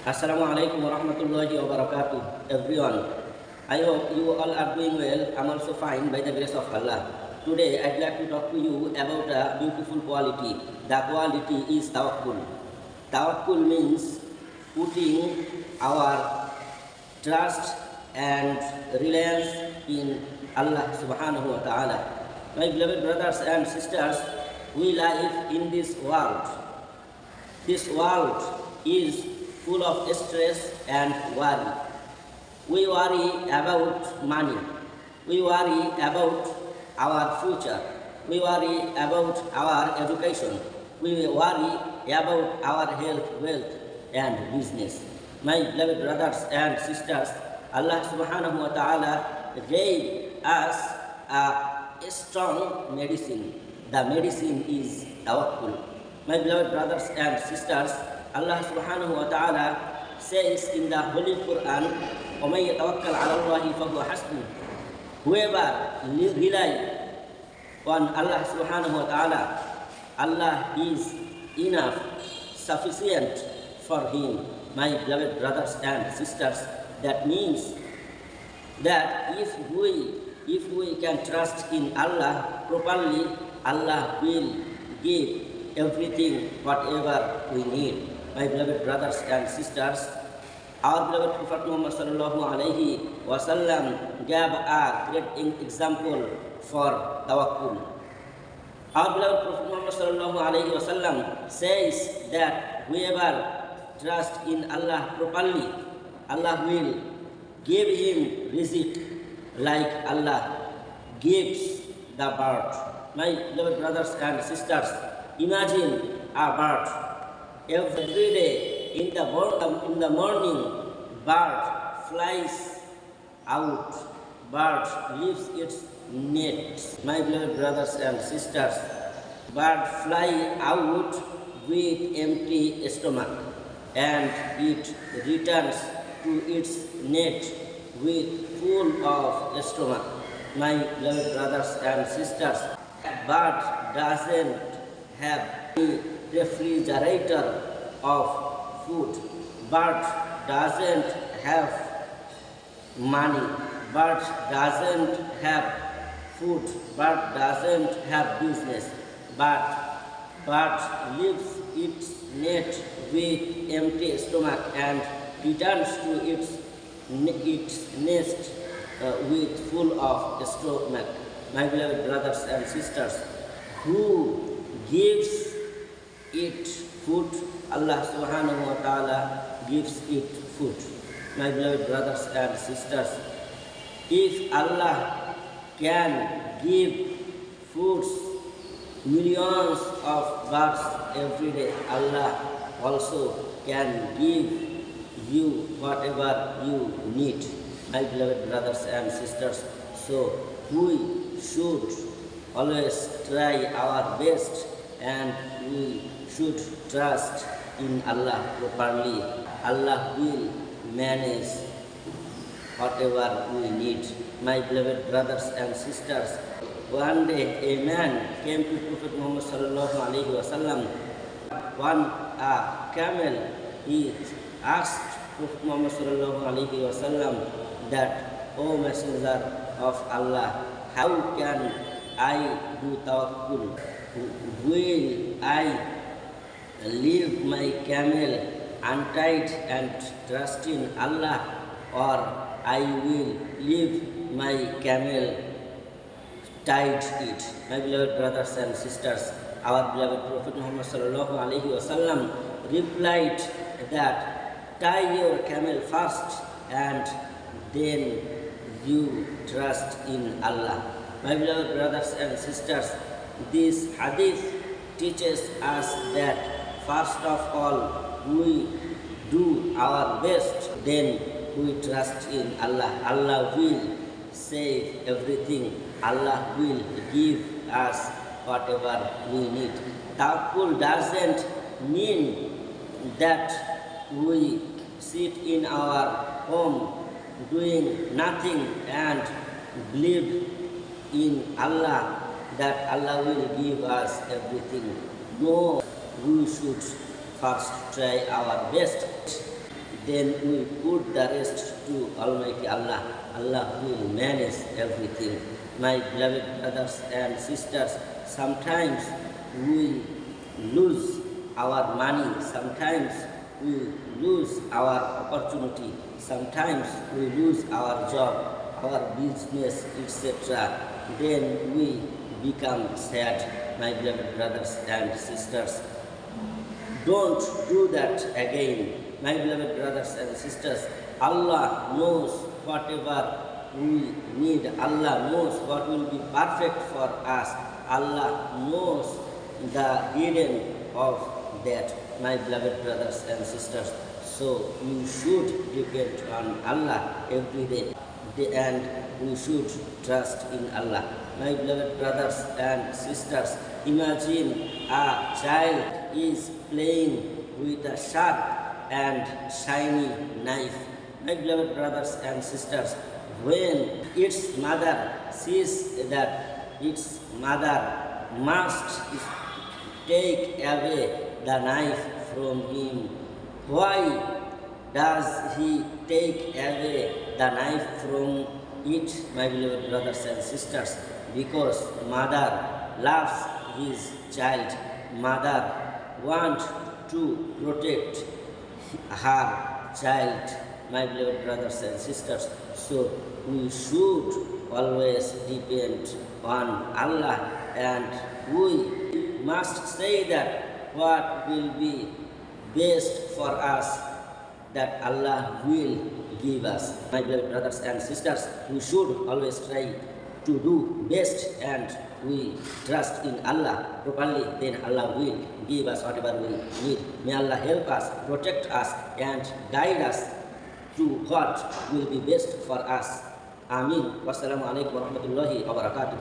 Assalamu alaikum wa rahmatullahi wa barakatuh, everyone. I hope you all are doing well. I'm also fine by the grace of Allah. Today, I'd like to talk to you about a beautiful quality. The quality is tawakkul. Tawakkul means putting our trust and reliance in Allah subhanahu wa ta'ala. My beloved brothers and sisters, we live in this world. This world is full of stress and worry. We worry about money. We worry about our future. We worry about our education. We worry about our health, wealth, and business. My beloved brothers and sisters, Allah subhanahu wa ta'ala gave us a strong medicine. The medicine is tawakkul. My beloved brothers and sisters, Allah subhanahu wa ta'ala says in the Holy Quran, وَمَنْ يَتَوَكَّلْ عَلَى اللَّهِ فَهُوَ حَسْبُهُ. Whoever rely on Allah subhanahu wa ta'ala, Allah is enough, sufficient for him. My beloved brothers and sisters, that means that if we can trust in Allah properly, Allah will give everything whatever we need. My beloved brothers and sisters, our beloved Prophet Muhammad sallallahu alaihi wasallam gave a great example for tawakkul. Our beloved Prophet Muhammad sallallahu alaihi wasallam says that whoever trusts in Allah properly, Allah will give him rizq like Allah gives the bird. My beloved brothers and sisters, imagine a bird. Every day in the morning, bird flies out, bird leaves its nest. My beloved brothers and sisters, bird fly out with empty stomach and it returns to its nest with full of stomach. My beloved brothers and sisters, bird doesn't have any refrigerator of food. Bird doesn't have money. Bird doesn't have food. Bird doesn't have business. But bird leaves its nest with empty stomach and returns to its nest with full of stomach. My beloved brothers and sisters, who gives it food? Allah subhanahu wa ta'ala gives it food. My beloved brothers and sisters, if Allah can give foods millions of birds every day, Allah also can give you whatever you need. My beloved brothers and sisters, so we should always try our best and we should trust in Allah properly. Allah will manage whatever we need. My beloved brothers and sisters, one day a man came to Prophet Muhammad sallallahu alaihi wasallam. A camel, he asked Prophet Muhammad sallallahu alaihi wasallam that, O Messenger of Allah, how can I do tawakkul? Will I leave my camel untied and trust in Allah, or I will leave my camel tied it? My beloved brothers and sisters, our beloved Prophet Muhammad sallallahu alaihi wasallam replied that tie your camel first and then you trust in Allah. My beloved brothers and sisters, this hadith teaches us that first of all we do our best, then we trust in Allah. Allah will save everything. Allah will give us whatever we need. Tawakkul doesn't mean that we sit in our home doing nothing and believe in Allah that Allah will give us everything. No, we should first try our best, then we put the rest to Almighty Allah. Allah will manage everything. My beloved brothers and sisters, sometimes we lose our money, sometimes we lose our opportunity, sometimes we lose our job, our business, etc. Then we become sad, my beloved brothers and sisters. Don't do that again, my beloved brothers and sisters. Allah knows whatever we need. Allah knows what will be perfect for us. Allah knows the hidden of that, my beloved brothers and sisters. So you should depend on Allah every day, and we should trust in Allah. My beloved brothers and sisters, imagine a child is playing with a sharp and shiny knife. My beloved brothers and sisters, when its mother sees that its mother must take away the knife from him, why does he take away the knife from it, my beloved brothers and sisters? Because mother loves his child. Mother wants to protect her child, my beloved brothers and sisters. So we should always depend on Allah, and we must say that what will be best for us, that Allah will give us. My beloved brothers and sisters, we should always try to do best, and we trust in Allah properly, then Allah will give us whatever we need. May Allah help us, protect us, and guide us to what will be best for us. Amin. Wassalamu alaikum warahmatullahi wabarakatuh.